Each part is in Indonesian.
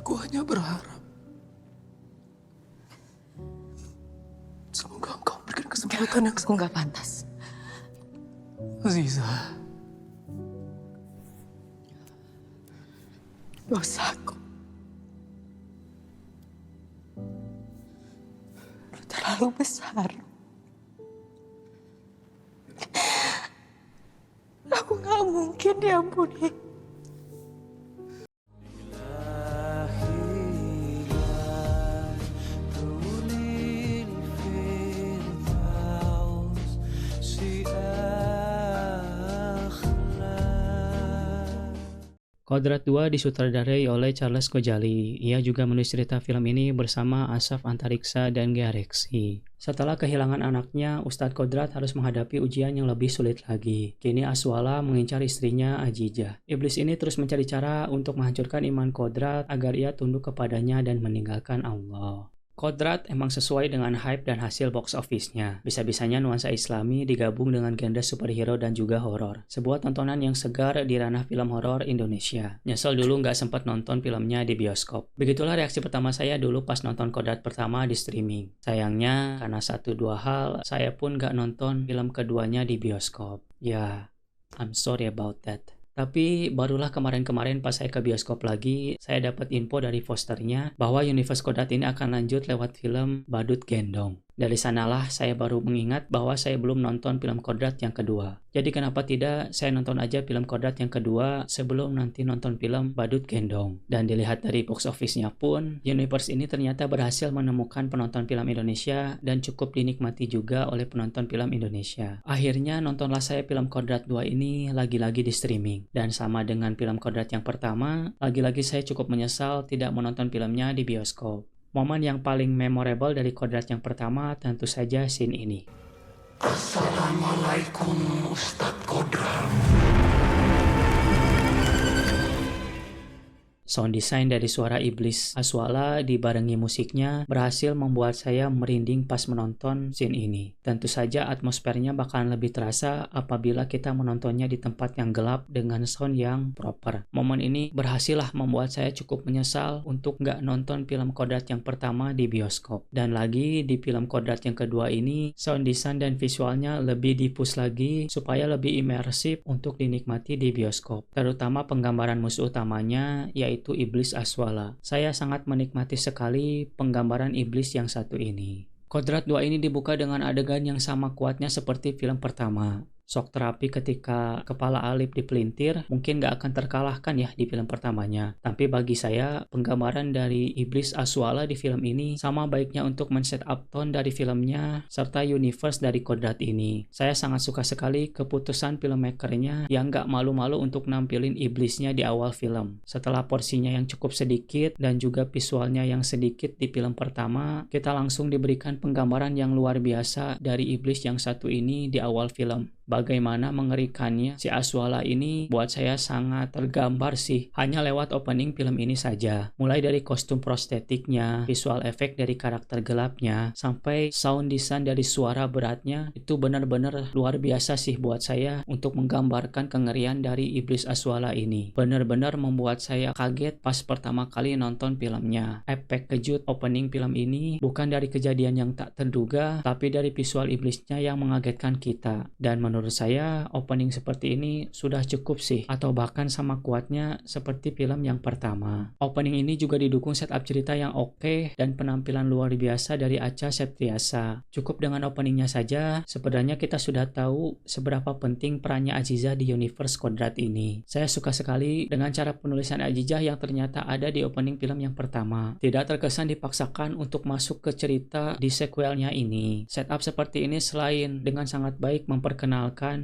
Aku hanya berharap semoga engkau memberikan kesempatan yang Aku nggak pantas. Aziza. Dosaku terlalu besar. Aku nggak mungkin diampuni. Kodrat 2 disutradarai oleh Charles Khojali. Ia juga menulis cerita film ini bersama Asaf Antariksa dan Ghea Reksi. Setelah kehilangan anaknya, Ustadz Kodrat harus menghadapi ujian yang lebih sulit lagi. Kini Aswala mengincar istrinya Ajijah. Iblis ini terus mencari cara untuk menghancurkan iman Kodrat agar ia tunduk kepadanya dan meninggalkan Allah. Kodrat emang sesuai dengan hype dan hasil box office-nya. Bisa-bisanya nuansa islami digabung dengan genre superhero dan juga horor. Sebuah tontonan yang segar di ranah film horor Indonesia. Nyesel dulu nggak sempat nonton filmnya di bioskop. Begitulah reaksi pertama saya dulu pas nonton Kodrat pertama di streaming. Sayangnya, karena satu dua hal, saya pun nggak nonton film keduanya di bioskop. Ya, I'm sorry about that. Tapi barulah kemarin-kemarin pas saya ke bioskop lagi, saya dapat info dari posternya bahwa universe Kodrat ini akan lanjut lewat film Badut Gendong. Dari sanalah saya baru mengingat bahwa saya belum nonton film Kodrat yang kedua. Jadi kenapa tidak saya nonton aja film Kodrat yang kedua sebelum nanti nonton film Badut Gendong. Dan dilihat dari box office-nya pun, universe ini ternyata berhasil menemukan penonton film Indonesia dan cukup dinikmati juga oleh penonton film Indonesia. Akhirnya nontonlah saya film Kodrat 2 ini lagi-lagi di streaming. Dan sama dengan film Kodrat yang pertama, lagi-lagi saya cukup menyesal tidak menonton filmnya di bioskop. Momen yang paling memorable dari Kodrat yang pertama tentu saja scene ini. Assalamualaikum Ustadz Kodrat. Sound design dari suara iblis Aswala dibarengi musiknya berhasil membuat saya merinding pas menonton scene ini. Tentu saja atmosfernya bakalan lebih terasa apabila kita menontonnya di tempat yang gelap dengan sound yang proper. Momen ini berhasil lah membuat saya cukup menyesal untuk nggak nonton film Kodrat yang pertama di bioskop. Dan lagi di film Kodrat yang kedua ini, sound design dan visualnya lebih dipus lagi supaya lebih imersif untuk dinikmati di bioskop. Terutama penggambaran musuh utamanya yaitu iblis Aswala. Saya sangat menikmati sekali penggambaran iblis yang satu ini. Kodrat 2 ini dibuka dengan adegan yang sama kuatnya seperti film pertama. Shock terapi ketika kepala Alif dipelintir mungkin gak akan terkalahkan ya di film pertamanya. Tapi bagi saya, penggambaran dari iblis Aswala di film ini sama baiknya untuk men-set up tone dari filmnya serta universe dari Kodrat ini. Saya sangat suka sekali keputusan filmmakernya yang gak malu-malu untuk nampilin iblisnya di awal film. Setelah porsinya yang cukup sedikit dan juga visualnya yang sedikit di film pertama, kita langsung diberikan penggambaran yang luar biasa dari iblis yang satu ini di awal film. Bagaimana mengerikannya si Aswala ini buat saya sangat tergambar sih hanya lewat opening film ini saja. Mulai dari kostum prostetiknya, visual efek dari karakter gelapnya, sampai sound design dari suara beratnya itu benar-benar luar biasa sih buat saya untuk menggambarkan kengerian dari iblis Aswala ini. Benar-benar membuat saya kaget pas pertama kali nonton filmnya. Efek kejut opening film ini bukan dari kejadian yang tak terduga, tapi dari visual iblisnya yang mengagetkan kita. Dan menurut saya opening seperti ini sudah cukup sih, atau bahkan sama kuatnya seperti film yang pertama. Opening ini juga didukung setup cerita yang oke dan penampilan luar biasa dari Acha Septriasa. Cukup dengan openingnya saja sebenarnya kita sudah tahu seberapa penting perannya Aziza di universe Kodrat ini. Saya suka sekali dengan cara penulisan Azizah yang ternyata ada di opening film yang pertama. Tidak terkesan dipaksakan untuk masuk ke cerita di sequelnya ini. Setup seperti ini selain dengan sangat baik memperkenalkan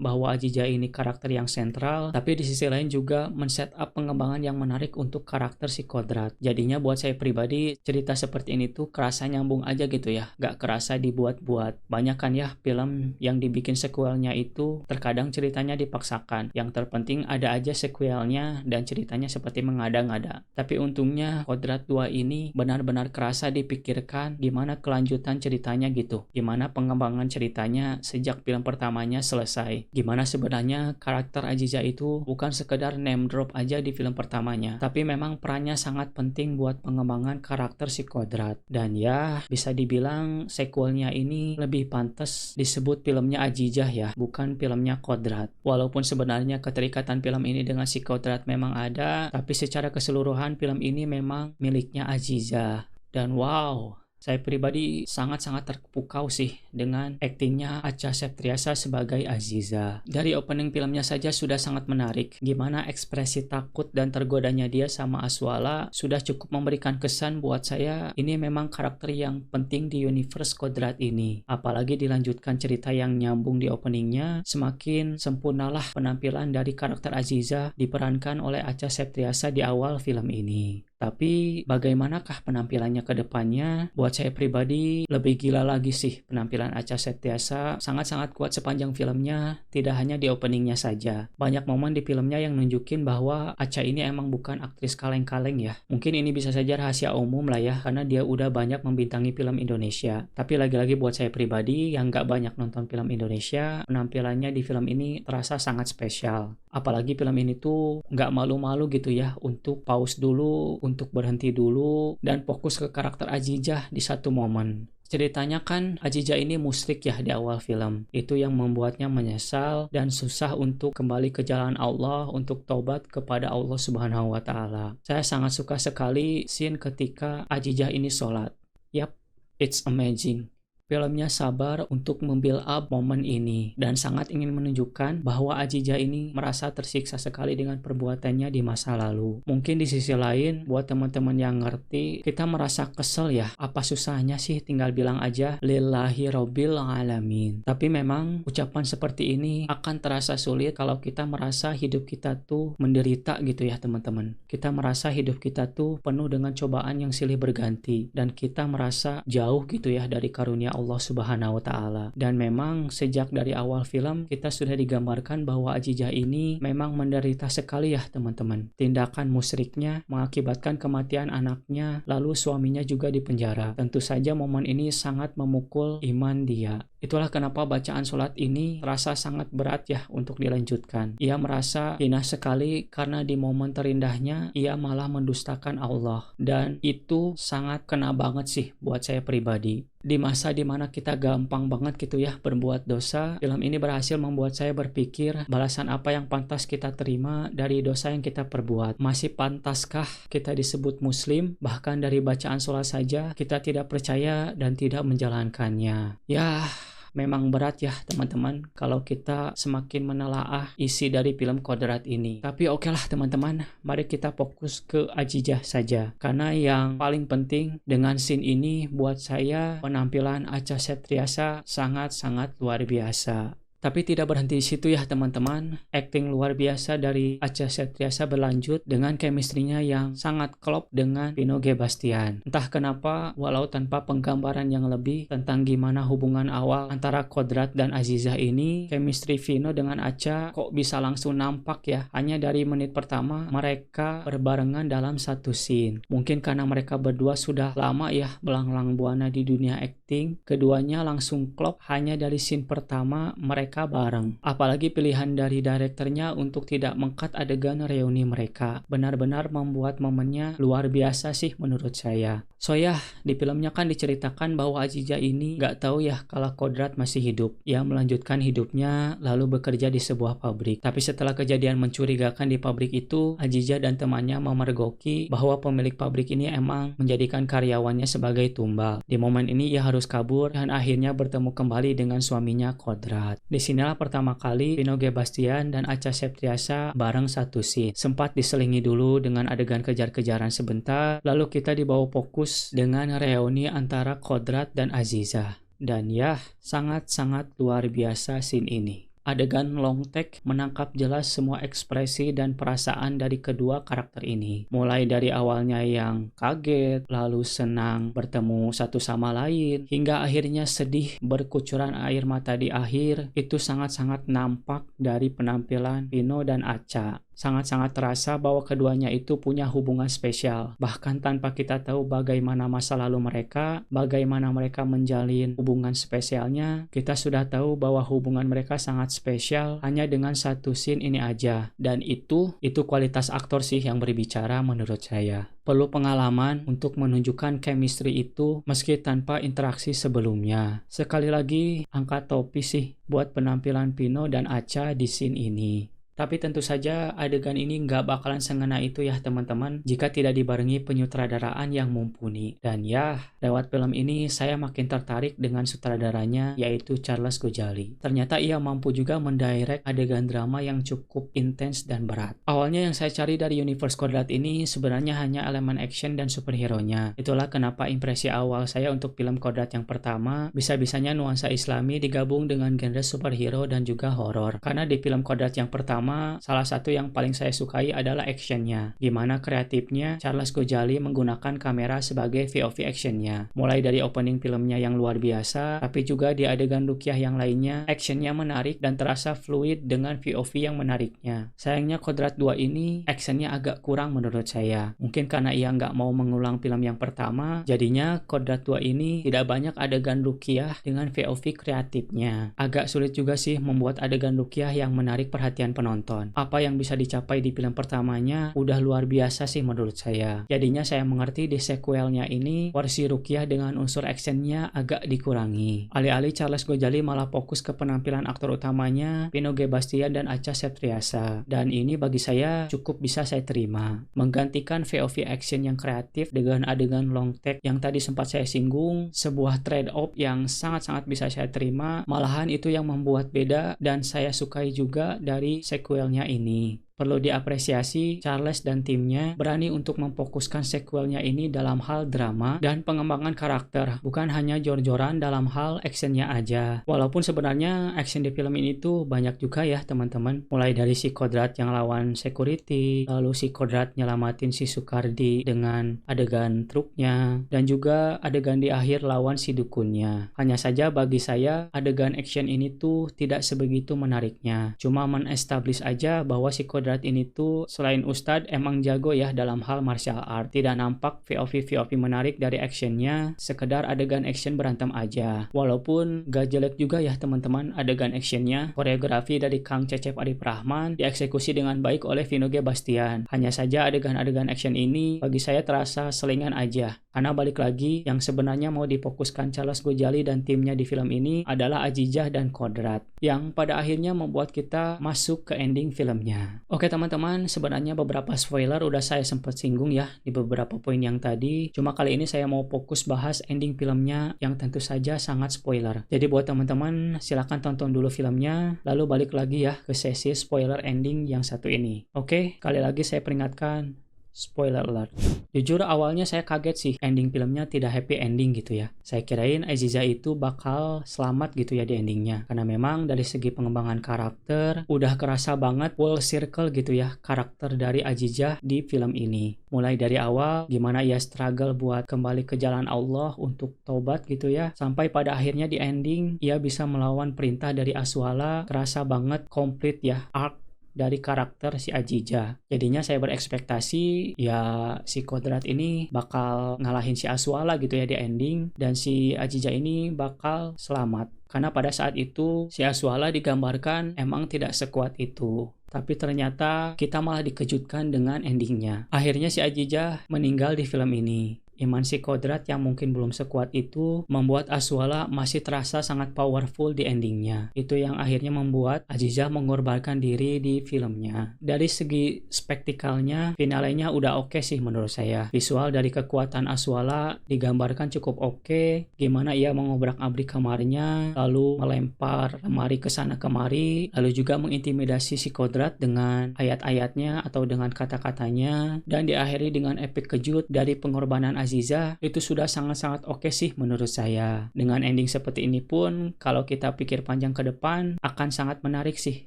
bahwa Azizah ini karakter yang sentral, tapi di sisi lain juga men-setup pengembangan yang menarik untuk karakter si Kodrat. Jadinya buat saya pribadi, cerita seperti ini tuh kerasa nyambung aja gitu ya, gak kerasa dibuat-buat. Banyak kan ya film yang dibikin sequelnya itu terkadang ceritanya dipaksakan. Yang terpenting ada aja sequelnya dan ceritanya seperti mengada-ngada. Tapi untungnya Kodrat 2 ini benar-benar kerasa dipikirkan gimana kelanjutan ceritanya gitu. Gimana pengembangan ceritanya sejak film pertamanya selesai selesai. Gimana sebenarnya karakter Aziza itu bukan sekedar name drop aja di film pertamanya, tapi memang perannya sangat penting buat pengembangan karakter si Kodrat. Dan ya, bisa dibilang sequelnya ini lebih pantas disebut filmnya Azizah ya, bukan filmnya Kodrat. Walaupun sebenarnya keterikatan film ini dengan si Kodrat memang ada, tapi secara keseluruhan film ini memang miliknya Azizah. Dan wow, saya pribadi sangat-sangat terpukau sih dengan aktingnya Acha Septriasa sebagai Aziza. Dari opening filmnya saja sudah sangat menarik. Gimana ekspresi takut dan tergodanya dia sama Aswala sudah cukup memberikan kesan buat saya. Ini memang karakter yang penting di universe Kodrat ini. Apalagi dilanjutkan cerita yang nyambung di openingnya, semakin sempurnalah penampilan dari karakter Aziza diperankan oleh Acha Septriasa di awal film ini. Tapi bagaimanakah penampilannya ke depannya? Buat saya pribadi lebih gila lagi sih penampilan Acha Septriasa. Sangat-sangat kuat sepanjang filmnya, tidak hanya di openingnya saja. Banyak momen di filmnya yang nunjukin bahwa Acha ini emang bukan aktris kaleng-kaleng ya. Mungkin ini bisa saja rahasia umum lah ya, karena dia udah banyak membintangi film Indonesia. Tapi lagi-lagi buat saya pribadi yang gak banyak nonton film Indonesia, penampilannya di film ini terasa sangat spesial. Apalagi film ini tuh gak malu-malu gitu ya untuk pause dulu, untuk berhenti dulu, dan fokus ke karakter Azizah di satu momen. Ceritanya kan Azizah ini musyrik ya di awal film. Itu yang membuatnya menyesal dan susah untuk kembali ke jalan Allah, untuk taubat kepada Allah Subhanahu wa Ta'ala. Saya sangat suka sekali scene ketika Azizah ini sholat. Yap, it's amazing. Filmnya sabar untuk membuild up momen ini dan sangat ingin menunjukkan bahwa Azizah ini merasa tersiksa sekali dengan perbuatannya di masa lalu. Mungkin di sisi lain, buat teman-teman yang ngerti, kita merasa kesel ya, apa susahnya sih tinggal bilang aja lillahi robbil alamin. Tapi memang ucapan seperti ini akan terasa sulit kalau kita merasa hidup kita tuh menderita gitu ya teman-teman. Kita merasa hidup kita tuh penuh dengan cobaan yang silih berganti dan kita merasa jauh gitu ya dari karunia Allah Subhanahu wa Ta'ala. Dan memang sejak dari awal film kita sudah digambarkan bahwa Azizah ini memang menderita sekali ya teman-teman. Tindakan musyriknya mengakibatkan kematian anaknya, lalu suaminya juga dipenjara. Tentu saja momen ini sangat memukul iman dia. Itulah kenapa bacaan sholat ini terasa sangat berat ya untuk dilanjutkan. Ia merasa hina sekali karena di momen terindahnya ia malah mendustakan Allah. Dan itu sangat kena banget sih buat saya pribadi. Di masa dimana kita gampang banget gitu ya berbuat dosa, film ini berhasil membuat saya berpikir balasan apa yang pantas kita terima dari dosa yang kita perbuat. Masih pantaskah kita disebut muslim? Bahkan dari bacaan sholat saja kita tidak percaya dan tidak menjalankannya. Ya, memang berat ya teman-teman kalau kita semakin menelaah isi dari film Kodrat ini. Tapi oke lah teman-teman, mari kita fokus ke Azizah saja. Karena yang paling penting dengan scene ini buat saya penampilan Acha Septriasa sangat-sangat luar biasa. Tapi tidak berhenti di situ ya teman-teman. Akting luar biasa dari Acha Septriasa berlanjut dengan chemistry-nya yang sangat klop dengan Vino G. Bastian. Entah kenapa, walau tanpa penggambaran yang lebih tentang gimana hubungan awal antara Kodrat dan Azizah ini, chemistry Vino dengan Acha kok bisa langsung nampak ya. Hanya dari menit pertama mereka berbarengan dalam satu scene. Mungkin karena mereka berdua sudah lama ya melanglang buana di dunia acting, keduanya langsung klop hanya dari scene pertama mereka bareng. Apalagi pilihan dari direkturnya untuk tidak meng-cut adegan reuni mereka. Benar-benar membuat momennya luar biasa sih menurut saya. So ya, di filmnya kan diceritakan bahwa Azizah ini gak tahu ya kalau Kodrat masih hidup. Ia melanjutkan hidupnya lalu bekerja di sebuah pabrik. Tapi setelah kejadian mencurigakan di pabrik itu, Azizah dan temannya memergoki bahwa pemilik pabrik ini emang menjadikan karyawannya sebagai tumbal. Di momen ini ia harus kabur dan akhirnya bertemu kembali dengan suaminya Kodrat. Disinilah pertama kali Vino G. Bastian dan Acha Septriasa bareng satu scene. Sempat diselingi dulu dengan adegan kejar-kejaran sebentar, lalu kita dibawa fokus dengan reuni antara Kodrat dan Azizah. Dan ya, sangat-sangat luar biasa scene ini. Adegan long take menangkap jelas semua ekspresi dan perasaan dari kedua karakter ini. Mulai dari awalnya yang kaget, lalu senang bertemu satu sama lain, hingga akhirnya sedih berkucuran air mata di akhir, itu sangat-sangat nampak dari penampilan Vino dan Acha. Sangat-sangat terasa bahwa keduanya itu punya hubungan spesial. Bahkan tanpa kita tahu bagaimana masa lalu mereka, bagaimana mereka menjalin hubungan spesialnya, kita sudah tahu bahwa hubungan mereka sangat sangat spesial hanya dengan satu scene ini aja. Dan itu kualitas aktor sih yang berbicara menurut saya. Perlu pengalaman untuk menunjukkan chemistry itu meski tanpa interaksi sebelumnya. Sekali lagi, angkat topi sih buat penampilan Pino dan Acha di scene ini. Tapi tentu saja adegan ini nggak bakalan sengena itu ya teman-teman jika tidak dibarengi penyutradaraan yang mumpuni. Dan ya, lewat film ini saya makin tertarik dengan sutradaranya yaitu Charles Gojali. Ternyata ia mampu juga mendirect adegan drama yang cukup intens dan berat. Awalnya yang saya cari dari universe Kodrat ini sebenarnya hanya elemen action dan superhero-nya. Itulah kenapa impresi awal saya untuk film Kodrat yang pertama bisa-bisanya nuansa Islami digabung dengan genre superhero dan juga horor. Karena di film Kodrat yang pertama salah satu yang paling saya sukai adalah actionnya, gimana kreatifnya Charles Gojali menggunakan kamera sebagai VOV actionnya. Mulai dari opening filmnya yang luar biasa, tapi juga di adegan ruqyah yang lainnya, actionnya menarik dan terasa fluid dengan VOV yang menariknya. Sayangnya Kodrat 2 ini actionnya agak kurang menurut saya. Mungkin karena ia nggak mau mengulang film yang pertama, jadinya Kodrat 2 ini tidak banyak adegan ruqyah dengan VOV kreatifnya. Agak sulit juga sih membuat adegan ruqyah yang menarik perhatian penonton. Apa yang bisa dicapai di film pertamanya udah luar biasa sih menurut saya. Jadinya saya mengerti di sequelnya ini versi ruqyah dengan unsur actionnya agak dikurangi. Alih-alih Charles Gojali malah fokus ke penampilan aktor utamanya Pino G. Bastian dan Acha Septriasa. Dan ini bagi saya cukup bisa saya terima. Menggantikan VOV action yang kreatif dengan adegan long take yang tadi sempat saya singgung, sebuah trade-off yang sangat-sangat bisa saya terima. Malahan itu yang membuat beda dan saya sukai juga dari sequelnya ini. Perlu diapresiasi Charles dan timnya berani untuk memfokuskan sequelnya ini dalam hal drama dan pengembangan karakter, bukan hanya jor-joran dalam hal actionnya aja. Walaupun sebenarnya action di film ini tuh banyak juga ya teman-teman, mulai dari si Kodrat yang lawan security, lalu si Kodrat nyelamatin si Sukardi dengan adegan truknya, dan juga adegan di akhir lawan si dukunnya. Hanya saja bagi saya adegan action ini tuh tidak sebegitu menariknya, cuma men-establish aja bahwa si Kodrat ini tuh selain Ustadz emang jago ya dalam hal martial art. Tidak nampak VOV menarik dari actionnya, sekedar adegan action berantem aja. Walaupun gak jelek juga ya teman-teman adegan actionnya. Koreografi dari Kang Cecep Arif Rahman dieksekusi dengan baik oleh Vino G. Bastian. Hanya saja adegan-adegan action ini bagi saya terasa selingan aja. Karena balik lagi, yang sebenarnya mau difokuskan Charles Gojali dan timnya di film ini adalah Azizah dan Kodrat, yang pada akhirnya membuat kita masuk ke ending filmnya. Oke teman-teman, sebenarnya beberapa spoiler udah saya sempat singgung ya di beberapa poin yang tadi. Cuma kali ini saya mau fokus bahas ending filmnya yang tentu saja sangat spoiler. Jadi buat teman-teman silahkan tonton dulu filmnya, lalu balik lagi ya ke sesi spoiler ending yang satu ini. Oke, kali lagi saya peringatkan, spoiler alert. Jujur awalnya saya kaget sih ending filmnya tidak happy ending gitu ya. Saya kirain Azizah itu bakal selamat gitu ya di endingnya. Karena memang dari segi pengembangan karakter udah kerasa banget full circle gitu ya karakter dari Azizah di film ini. Mulai dari awal gimana ia struggle buat kembali ke jalan Allah untuk taubat gitu ya. Sampai pada akhirnya di ending ia bisa melawan perintah dari Aswala. Kerasa banget komplit ya arc dari karakter si Azizah. Jadinya saya berekspektasi ya si Kodrat ini bakal ngalahin si Aswala gitu ya di ending, dan si Azizah ini bakal selamat. Karena pada saat itu si Aswala digambarkan emang tidak sekuat itu. Tapi ternyata kita malah dikejutkan dengan endingnya. Akhirnya si Azizah meninggal di film ini. Iman si Kodrat yang mungkin belum sekuat itu membuat Aswala masih terasa sangat powerful di endingnya. Itu yang akhirnya membuat Azizah mengorbankan diri di filmnya. Dari segi spektikalnya, finalenya udah oke sih menurut saya. Visual dari kekuatan Aswala digambarkan cukup oke. Gimana ia mengobrak-abrik kamarnya, lalu melempar lemari ke sana kemari, lalu juga mengintimidasi si Kodrat dengan ayat-ayatnya atau dengan kata-katanya, dan diakhiri dengan efek kejut dari pengorbanan Azizah. Itu sudah sangat-sangat oke sih menurut saya. Dengan ending seperti ini pun, kalau kita pikir panjang ke depan, akan sangat menarik sih.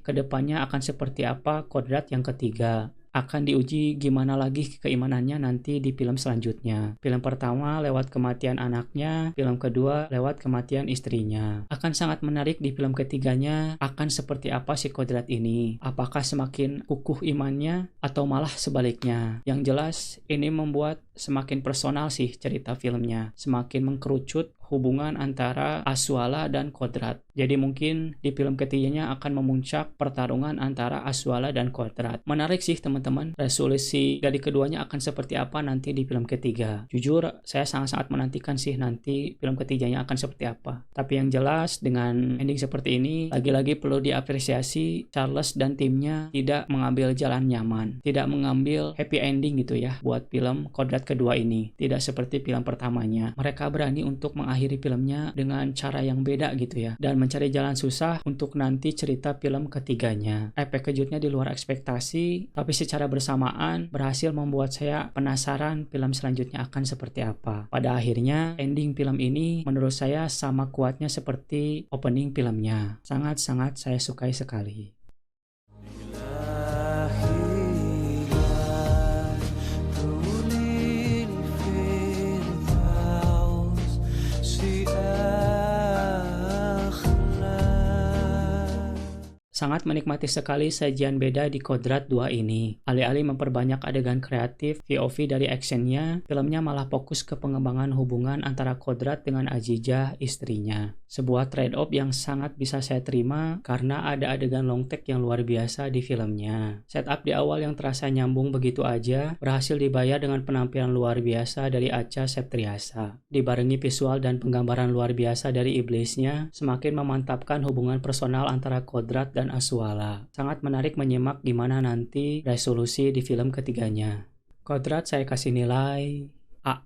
Kedepannya akan seperti apa Kodrat yang ketiga. Akan diuji gimana lagi keimanannya nanti di film selanjutnya. Film pertama lewat kematian anaknya, film kedua lewat kematian istrinya. Akan sangat menarik di film ketiganya, akan seperti apa si Kodrat ini. Apakah semakin kukuh imannya atau malah sebaliknya. Yang jelas ini membuat semakin personal sih cerita filmnya, semakin mengkerucut hubungan antara Aswala dan Kodrat. Jadi mungkin di film ketiganya akan memuncak pertarungan antara Aswala dan Kodrat. Menarik sih teman-teman, resolusi dari keduanya akan seperti apa nanti di film ketiga. Jujur, saya sangat-sangat menantikan sih nanti film ketiganya akan seperti apa. Tapi yang jelas dengan ending seperti ini, lagi-lagi perlu diapresiasi Charles dan timnya tidak mengambil jalan nyaman, tidak mengambil happy ending gitu ya buat film Kodrat kedua ini. Tidak seperti film pertamanya. Mereka berani untuk mengakhiri filmnya dengan cara yang beda gitu ya, dan mencari jalan susah untuk nanti cerita film ketiganya. Efek kejutnya di luar ekspektasi, tapi secara bersamaan berhasil membuat saya penasaran film selanjutnya akan seperti apa. Pada akhirnya, ending film ini menurut saya sama kuatnya seperti opening filmnya. Sangat-sangat saya sukai sekali. Sangat menikmati sekali sajian beda di Kodrat 2 ini. Alih-alih memperbanyak adegan kreatif, POV dari actionnya, filmnya malah fokus ke pengembangan hubungan antara Kodrat dengan Azizah, istrinya. Sebuah trade-off yang sangat bisa saya terima karena ada adegan long take yang luar biasa di filmnya. Setup di awal yang terasa nyambung begitu aja, berhasil dibayar dengan penampilan luar biasa dari Acha Septriasa. Dibarengi visual dan penggambaran luar biasa dari iblisnya, semakin memantapkan hubungan personal antara Kodrat dan Aswala. Sangat menarik menyimak gimana nanti resolusi di film ketiganya. Kodrat saya kasih nilai A+.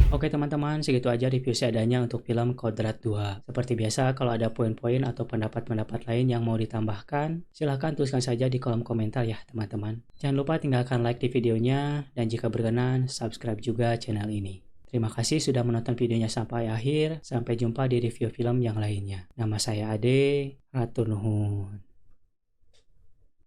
Oke teman-teman, segitu aja review seadanya untuk film Kodrat 2. Seperti biasa, kalau ada poin-poin atau pendapat-pendapat lain yang mau ditambahkan, silahkan tuliskan saja di kolom komentar ya teman-teman. Jangan lupa tinggalkan like di videonya, dan jika berkenan, subscribe juga channel ini. Terima kasih sudah menonton videonya sampai akhir. Sampai jumpa di review film yang lainnya. Nama saya Ade, hatur nuhun.